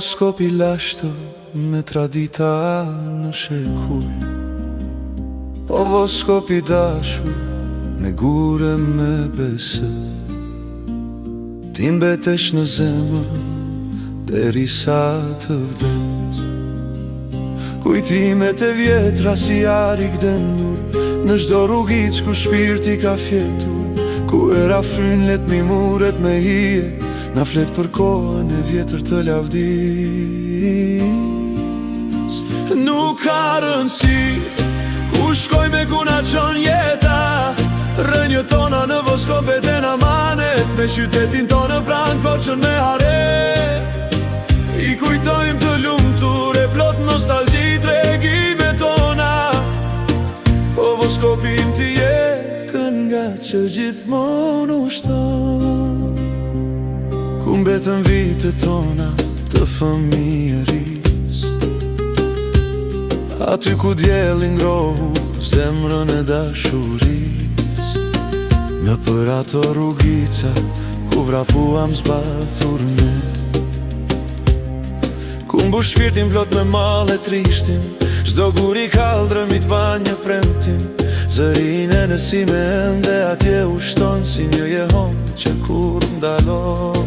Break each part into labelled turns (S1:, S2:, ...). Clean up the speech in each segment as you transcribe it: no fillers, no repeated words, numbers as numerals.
S1: horoskop I lashtë me tradita në shekuj, horoskop I dashur me gure me besë. Ti mbetesh në zemër derisa të vdes. Kujtimet e vjetra si arik dendur në çdo rrugic ku shpirti ka fjetur, ku era fryn let mi muret me hije, na flet për kohën e vjetër të lavdis. Nuk ka rëndësi ku shkoj me ku na çon jeta, rënjët tona në voskopet e namanet, me qytetin tonë pranë Korçën me hare. I kujtojmë të lumtur e plot nostalgji tregimet tona, o voskopim ti je kënga që gjithmonë ushton, ku mbetën vitet tona të fëmijëris, aty ku dielli ngrohu zemrën e dashuris, në për ato rrugica ku vrapuam zbathur ne, ku mbush shpirtin plot me mall e trishtim, çdo gur I kaldrëm I t'ban një premtim, zërine në sime ende atje ushton si një jehon që kur ndalon.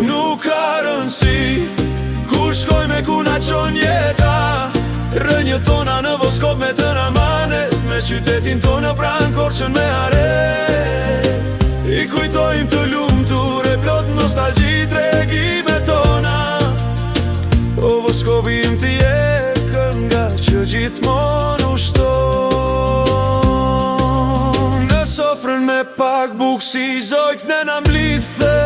S1: Nuk ka rëndësi ku shkoj me ku na çon jeta, rënjët tona në voskop me të namanet, me qytetin tonë pranë Korçën me hare. I kujtojmë të lumtur e plot nostalgji tregimet tona, o voskopim ti je kënga që gjithmonë ushton. Në sofrën me pak bukë si zojk ne na mblidhe,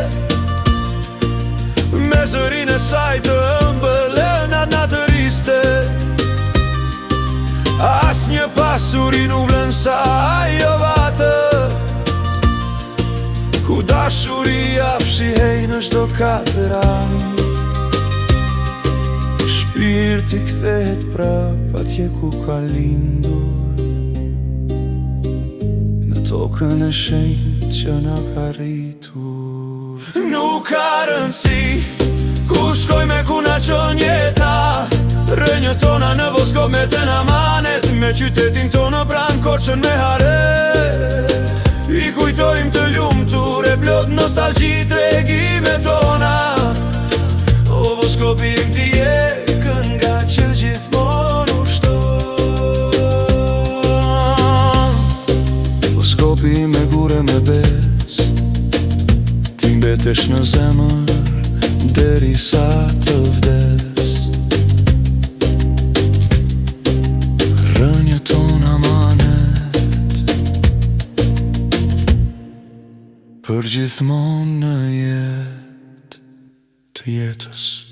S1: me zërin e saj të ëmbëlën atë natëriste, as një pasuri nuk vlen sa ajo vatë, ku dashuria fshihej në çdo katër anë, shpirti kthehet prap atje ku ka lindur, në tokën e shenjtë që na ka rritur. Nuk ka rëndësi ku shkoj me ku na çon jeta, rënjët tona në voskop me të namanet, me qytetin tonë pranë Korçën me hare. I kujtojmë të lumtur e plot nostalgji tregimet tona, o voskopim ti je kënga që gjithmonë ushton. Voskopi me gure me bes, ti mbetesh në zemër derisa të vdes. Rënjët tona amanet për gjithmonë në jetë të jetës.